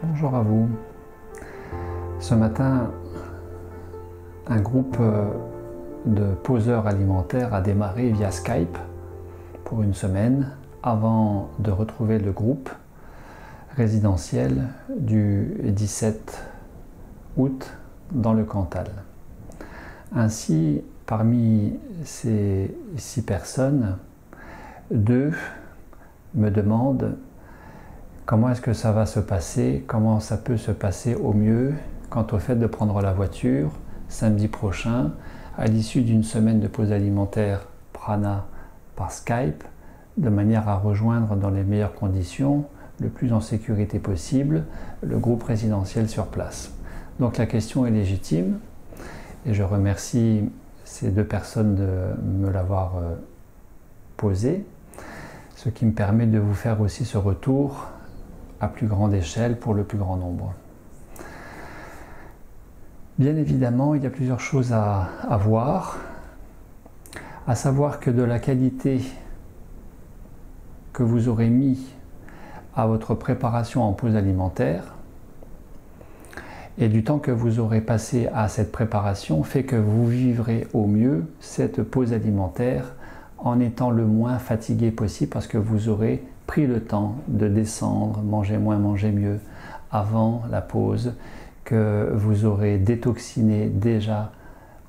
Bonjour à vous. Ce matin, un groupe de poseurs alimentaires a démarré via Skype pour une semaine avant de retrouver le groupe résidentiel du 17 août dans le Cantal. Ainsi, parmi ces 6 personnes, 2 me demandent comment est-ce que ça va se passer, comment ça peut se passer au mieux quant au fait de prendre la voiture samedi prochain à l'issue d'une semaine de pause alimentaire prana par Skype, de manière à rejoindre dans les meilleures conditions, le plus en sécurité possible, le groupe résidentiel sur place. Donc la question est légitime et je remercie ces 2 personnes de me l'avoir posée, ce qui me permet de vous faire aussi ce retour à plus grande échelle pour le plus grand nombre. Bien évidemment, il y a plusieurs choses à voir, à savoir que de la qualité que vous aurez mis à votre préparation en pause alimentaire et du temps que vous aurez passé à cette préparation fait que vous vivrez au mieux cette pause alimentaire en étant le moins fatigué possible parce que vous aurez pris le temps de descendre, manger moins, manger mieux avant la pause, que vous aurez détoxiné déjà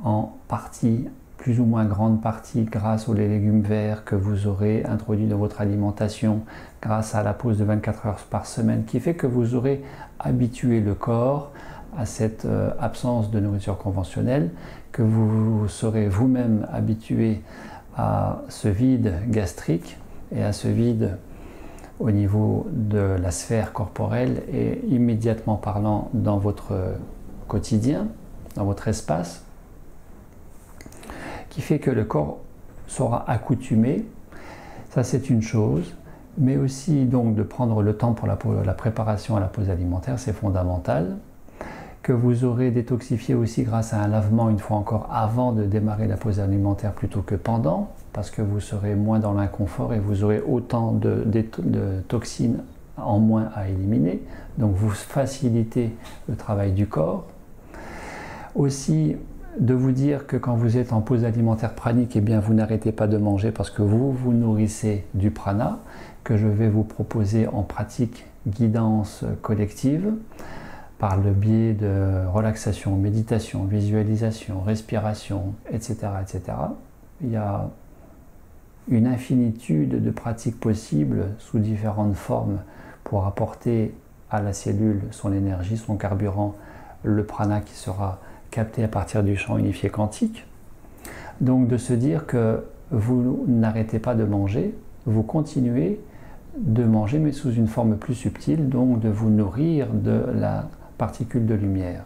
en partie, plus ou moins grande partie, grâce aux légumes verts que vous aurez introduits dans votre alimentation, grâce à la pause de 24 heures par semaine, qui fait que vous aurez habitué le corps à cette absence de nourriture conventionnelle, que vous serez vous-même habitué à ce vide gastrique et à ce vide au niveau de la sphère corporelle et immédiatement parlant dans votre quotidien, dans votre espace, qui fait que le corps sera accoutumé. Ça, c'est une chose, mais aussi donc de prendre le temps pour la préparation à la pause alimentaire, c'est fondamental. Que vous aurez détoxifié aussi grâce à un lavement une fois encore avant de démarrer la pause alimentaire plutôt que pendant, parce que vous serez moins dans l'inconfort et vous aurez autant de toxines en moins à éliminer, donc vous facilitez le travail du corps. Aussi de vous dire que quand vous êtes en pause alimentaire pranique, eh bien vous n'arrêtez pas de manger parce que vous vous nourrissez du prana, que je vais vous proposer en pratique guidance collective, par le biais de relaxation, méditation, visualisation, respiration, etc., etc. Il y a une infinitude de pratiques possibles sous différentes formes pour apporter à la cellule son énergie, son carburant, le prana qui sera capté à partir du champ unifié quantique. Donc de se dire que vous n'arrêtez pas de manger, vous continuez de manger mais sous une forme plus subtile, donc de vous nourrir de la particule de lumière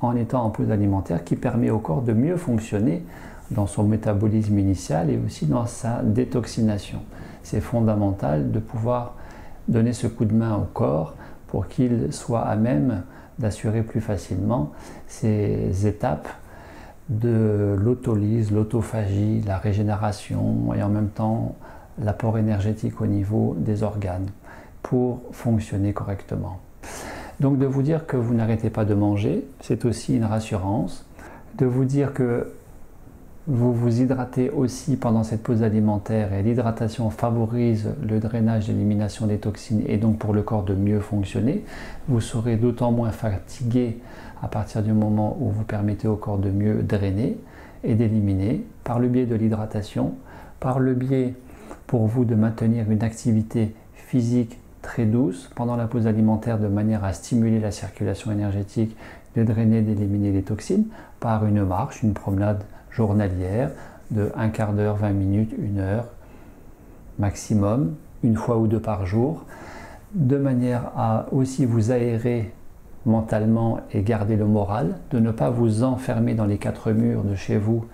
en étant en pause alimentaire qui permet au corps de mieux fonctionner dans son métabolisme initial et aussi dans sa détoxination. C'est fondamental de pouvoir donner ce coup de main au corps pour qu'il soit à même d'assurer plus facilement ces étapes de l'autolyse, l'autophagie, la régénération et en même temps l'apport énergétique au niveau des organes pour fonctionner correctement. Donc de vous dire que vous n'arrêtez pas de manger, c'est aussi une rassurance. De vous dire que vous vous hydratez aussi pendant cette pause alimentaire et l'hydratation favorise le drainage et l'élimination des toxines et donc pour le corps de mieux fonctionner. Vous serez d'autant moins fatigué à partir du moment où vous permettez au corps de mieux drainer et d'éliminer par le biais de l'hydratation, par le biais pour vous de maintenir une activité physique très douce pendant la pause alimentaire de manière à stimuler la circulation énergétique, de drainer, d'éliminer les toxines par une marche, une promenade journalière de 1/4 d'heure, 20 minutes, 1 heure maximum, une fois ou 2 par jour, de manière à aussi vous aérer mentalement et garder le moral, de ne pas vous enfermer dans les 4 murs de chez vous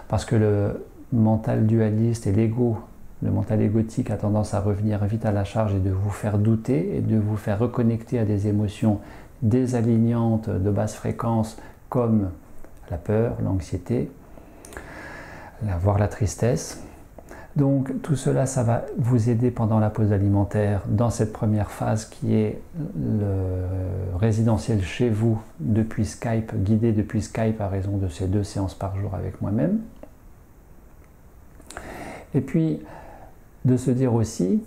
parce que le mental dualiste et l'ego, le mental égotique a tendance à revenir vite à la charge et de vous faire douter et de vous faire reconnecter à des émotions désalignantes de basse fréquence comme la peur, l'anxiété, voire la tristesse. Donc tout cela, ça va vous aider pendant la pause alimentaire dans cette première phase qui est le résidentiel chez vous depuis Skype, guidé depuis Skype à raison de ces 2 séances par jour avec moi-même. Et puis de se dire aussi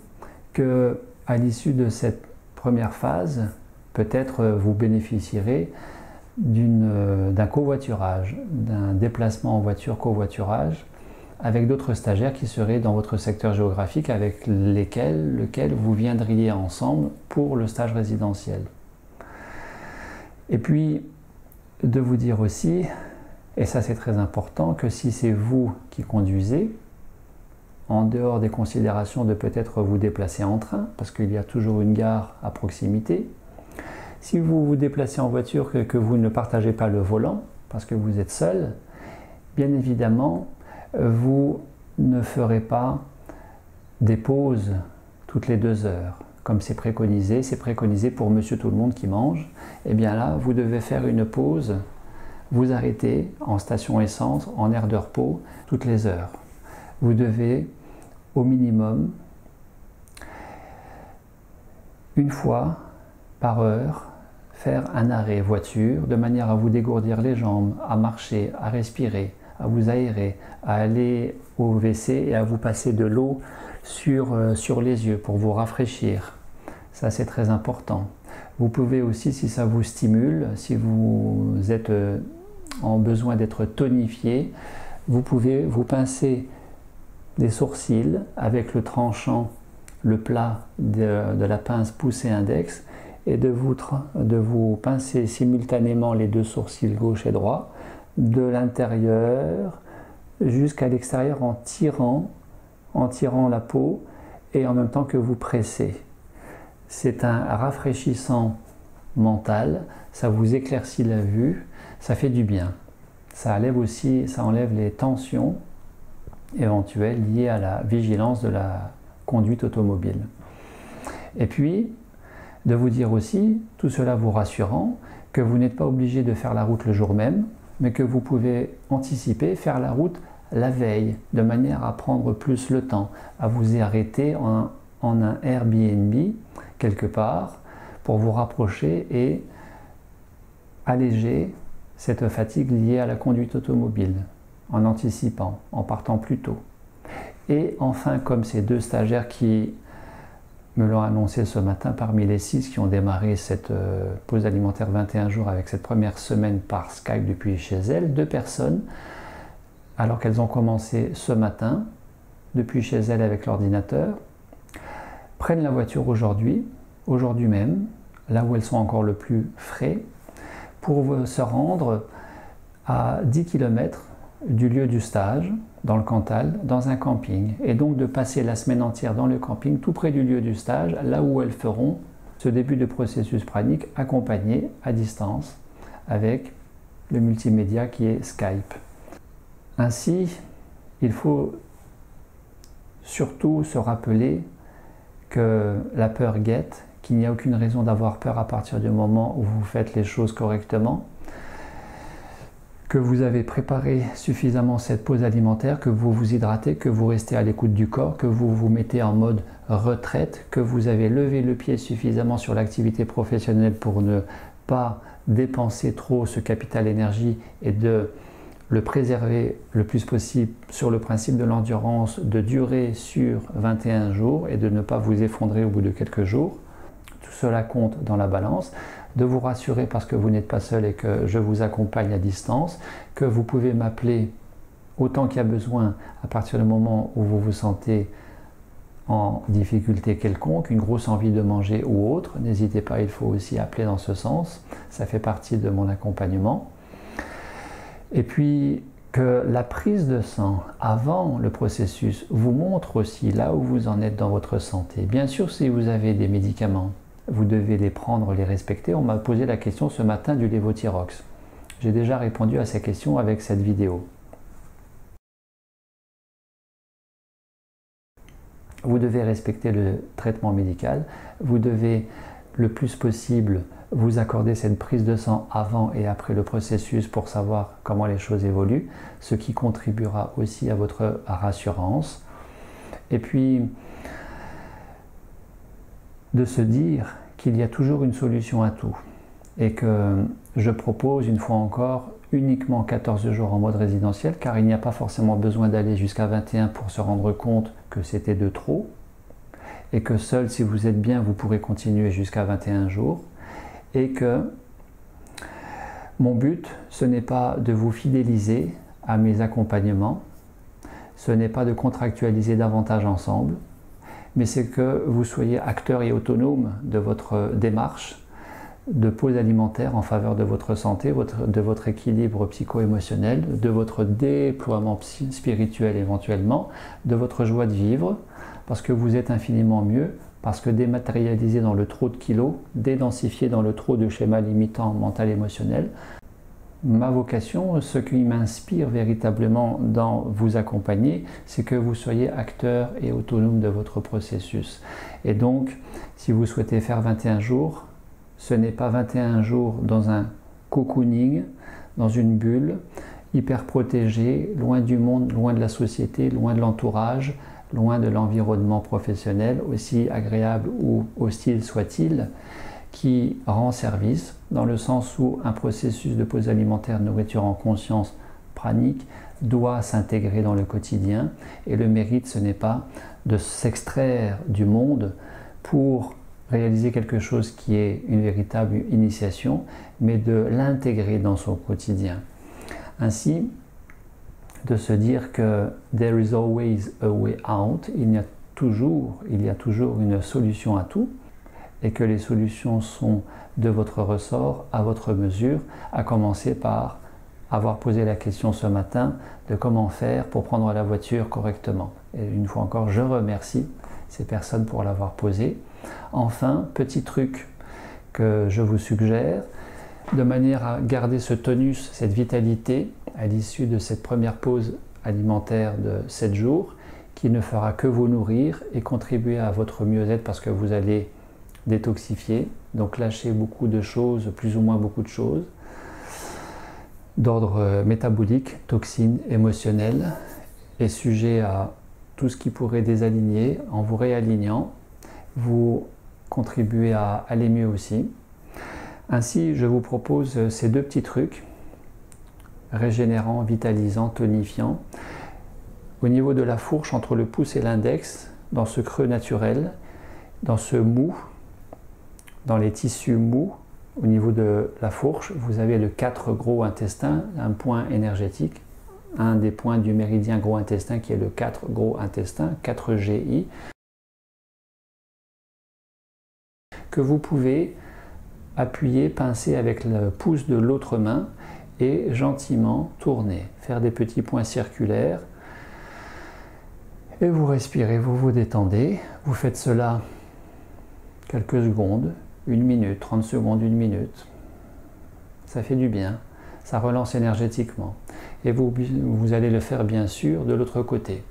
que à l'issue de cette première phase, peut-être vous bénéficierez d'un covoiturage, d'un déplacement en voiture covoiturage avec d'autres stagiaires qui seraient dans votre secteur géographique avec lequel vous viendriez ensemble pour le stage résidentiel. Et puis, de vous dire aussi, et ça c'est très important, que si c'est vous qui conduisez, en dehors des considérations de peut-être vous déplacer en train, parce qu'il y a toujours une gare à proximité, si vous vous déplacez en voiture que vous ne partagez pas le volant, parce que vous êtes seul, bien évidemment, vous ne ferez pas des pauses toutes les 2 heures, comme c'est préconisé pour monsieur tout le monde qui mange. Et bien là, vous devez faire une pause, vous arrêtez en station essence, en aire de repos, toutes les heures. Vous devez, au minimum, une fois par heure, faire un arrêt voiture, de manière à vous dégourdir les jambes, à marcher, à respirer, à vous aérer, à aller au WC et à vous passer de l'eau sur les yeux pour vous rafraîchir. Ça c'est très important. Vous pouvez aussi, si ça vous stimule, si vous êtes en besoin d'être tonifié, vous pouvez vous pincer des sourcils avec le tranchant, le plat de la pince pouce et index, et de vous pincer simultanément les 2 sourcils gauche et droit, de l'intérieur jusqu'à l'extérieur en tirant la peau et en même temps que vous pressez. C'est un rafraîchissant mental, ça vous éclaircit la vue, ça fait du bien. Ça enlève les tensions éventuelles liées à la vigilance de la conduite automobile. Et puis, de vous dire aussi, tout cela vous rassurant, que vous n'êtes pas obligé de faire la route le jour même, mais que vous pouvez anticiper, faire la route la veille, de manière à prendre plus le temps, à vous arrêter en un Airbnb quelque part pour vous rapprocher et alléger cette fatigue liée à la conduite automobile, en anticipant, en partant plus tôt. Et enfin, comme ces 2 stagiaires qui me l'ont annoncé ce matin, parmi les 6 qui ont démarré cette pause alimentaire 21 jours avec cette première semaine par Skype depuis chez elles, 2 personnes, alors qu'elles ont commencé ce matin, depuis chez elles avec l'ordinateur, prennent la voiture aujourd'hui même, là où elles sont encore le plus frais, pour se rendre à 10 km du lieu du stage, dans le Cantal, dans un camping, et donc de passer la semaine entière dans le camping, tout près du lieu du stage, là où elles feront ce début de processus pranique accompagné à distance avec le multimédia qui est Skype. Ainsi, il faut surtout se rappeler que la peur guette, qu'il n'y a aucune raison d'avoir peur à partir du moment où vous faites les choses correctement, que vous avez préparé suffisamment cette pause alimentaire, que vous vous hydratez, que vous restez à l'écoute du corps, que vous vous mettez en mode retraite, que vous avez levé le pied suffisamment sur l'activité professionnelle pour ne pas dépenser trop ce capital énergie et de le préserver le plus possible sur le principe de l'endurance, de durer sur 21 jours et de ne pas vous effondrer au bout de quelques jours. Tout cela compte dans la balance. De vous rassurer parce que vous n'êtes pas seul et que je vous accompagne à distance, que vous pouvez m'appeler autant qu'il y a besoin à partir du moment où vous vous sentez en difficulté quelconque, une grosse envie de manger ou autre. N'hésitez pas, il faut aussi appeler dans ce sens, ça fait partie de mon accompagnement. Et puis que la prise de sang avant le processus vous montre aussi là où vous en êtes dans votre santé. Bien sûr, si vous avez des médicaments, vous devez les prendre, les respecter. On m'a posé la question ce matin du lévothyrox. J'ai déjà répondu à ces questions avec cette vidéo. Vous devez respecter le traitement médical. Vous devez le plus possible vous accorder cette prise de sang avant et après le processus pour savoir comment les choses évoluent, ce qui contribuera aussi à votre rassurance. Et puis, de se dire qu'il y a toujours une solution à tout. Et que je propose, une fois encore, uniquement 14 jours en mode résidentiel, car il n'y a pas forcément besoin d'aller jusqu'à 21 pour se rendre compte que c'était de trop, et que seul, si vous êtes bien, vous pourrez continuer jusqu'à 21 jours, et que mon but, ce n'est pas de vous fidéliser à mes accompagnements, ce n'est pas de contractualiser davantage ensemble, mais c'est que vous soyez acteur et autonome de votre démarche de pause alimentaire en faveur de votre santé, de votre équilibre psycho-émotionnel, de votre déploiement spirituel éventuellement, de votre joie de vivre, parce que vous êtes infiniment mieux, parce que dématérialisé dans le trop de kilos, dédensifié dans le trop de schémas limitants mental-émotionnel, ma vocation, ce qui m'inspire véritablement dans vous accompagner, c'est que vous soyez acteur et autonome de votre processus. Et donc, si vous souhaitez faire 21 jours, ce n'est pas 21 jours dans un cocooning, dans une bulle, hyper protégée, loin du monde, loin de la société, loin de l'entourage, loin de l'environnement professionnel, aussi agréable ou hostile soit-il, qui rend service, dans le sens où un processus de pause alimentaire, nourriture en conscience, pranique, doit s'intégrer dans le quotidien. Et le mérite, ce n'est pas de s'extraire du monde pour réaliser quelque chose qui est une véritable initiation, mais de l'intégrer dans son quotidien. Ainsi, de se dire que there is always a way out, il y a toujours une solution à tout, et que les solutions sont de votre ressort, à votre mesure, à commencer par avoir posé la question ce matin de comment faire pour prendre la voiture correctement. Et une fois encore, je remercie ces personnes pour l'avoir posé. Enfin, petit truc que je vous suggère, de manière à garder ce tonus, cette vitalité à l'issue de cette première pause alimentaire de 7 jours, qui ne fera que vous nourrir et contribuer à votre mieux-être parce que vous allez détoxifier, donc lâcher beaucoup de choses, plus ou moins beaucoup de choses, d'ordre métabolique, toxines, émotionnelles, et sujet à tout ce qui pourrait désaligner. En vous réalignant, vous contribuez à aller mieux aussi. Ainsi, je vous propose ces deux petits trucs, régénérants, vitalisants, tonifiants. Au niveau de la fourche, entre le pouce et l'index, dans ce creux naturel, dans ce mou, dans les tissus mous, au niveau de la fourche, vous avez le 4 gros intestin, un point énergétique, un des points du méridien gros intestin qui est le 4 gros intestin, 4 GI, que vous pouvez appuyer, pincer avec le pouce de l'autre main et gentiment tourner, faire des petits points circulaires. Et vous respirez, vous vous détendez, vous faites cela quelques secondes, 1 minute, 30 secondes, 1 minute. Ça fait du bien, ça relance énergétiquement. Et vous allez le faire bien sûr de l'autre côté.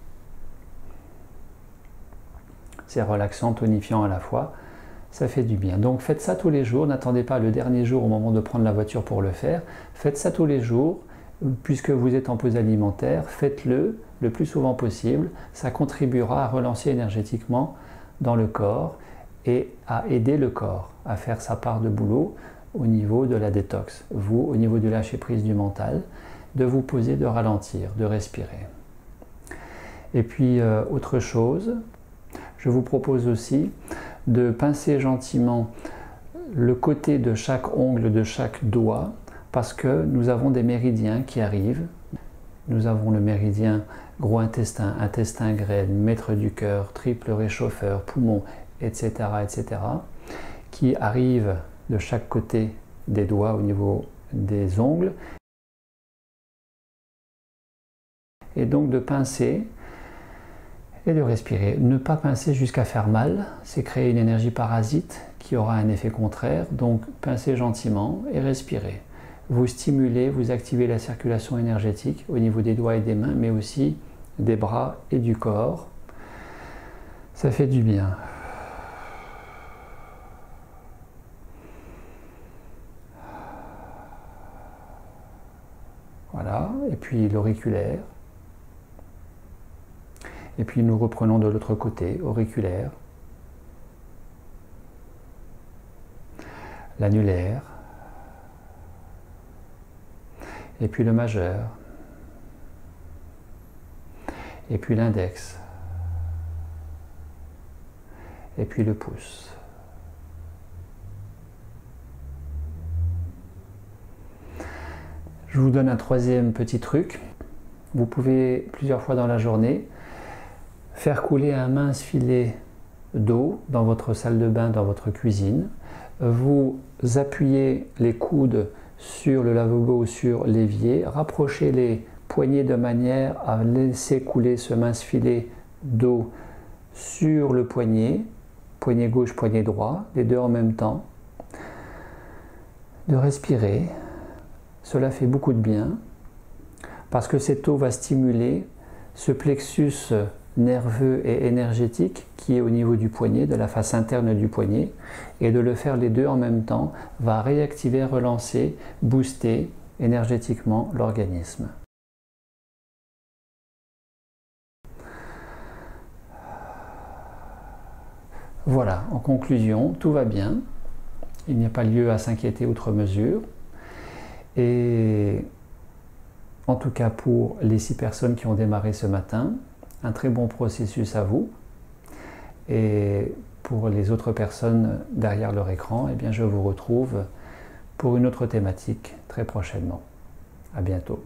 C'est relaxant, tonifiant à la fois, ça fait du bien. Donc faites ça tous les jours, n'attendez pas le dernier jour au moment de prendre la voiture pour le faire. Faites ça tous les jours, puisque vous êtes en pause alimentaire, faites-le le plus souvent possible. Ça contribuera à relancer énergétiquement dans le corps et à aider le corps à faire sa part de boulot au niveau de la détox. Vous, au niveau du lâcher-prise du mental, de vous poser, de ralentir, de respirer. Et puis, autre chose, je vous propose aussi de pincer gentiment le côté de chaque ongle de chaque doigt, parce que nous avons des méridiens qui arrivent. Nous avons le méridien gros intestin, intestin grêle, maître du cœur, triple réchauffeur, poumon, etc., etc., qui arrivent de chaque côté des doigts au niveau des ongles. Et donc de pincer et de respirer. Ne pas pincer jusqu'à faire mal, c'est créer une énergie parasite qui aura un effet contraire. Donc pincez gentiment et respirez. Vous stimulez, vous activez la circulation énergétique au niveau des doigts et des mains, mais aussi des bras et du corps. Ça fait du bien. Voilà, et puis l'auriculaire. Et puis nous reprenons de l'autre côté, auriculaire, l'annulaire, et puis le majeur, et puis l'index, et puis le pouce. Je vous donne un troisième petit truc. Vous pouvez plusieurs fois dans la journée faire couler un mince filet d'eau dans votre salle de bain, dans votre cuisine. Vous appuyez les coudes sur le lavabo ou sur l'évier, rapprochez les poignets de manière à laisser couler ce mince filet d'eau sur le poignet, poignet gauche, poignet droit, les deux en même temps. De respirer, cela fait beaucoup de bien parce que cette eau va stimuler ce plexus nerveux et énergétique qui est au niveau du poignet, de la face interne du poignet, et de le faire les deux en même temps va réactiver, relancer, booster énergétiquement l'organisme. Voilà, en conclusion, tout va bien, il n'y a pas lieu à s'inquiéter outre mesure, et en tout cas pour les 6 personnes qui ont démarré ce matin, un très bon processus à vous. Et pour les autres personnes derrière leur écran, eh bien je vous retrouve pour une autre thématique très prochainement. À bientôt.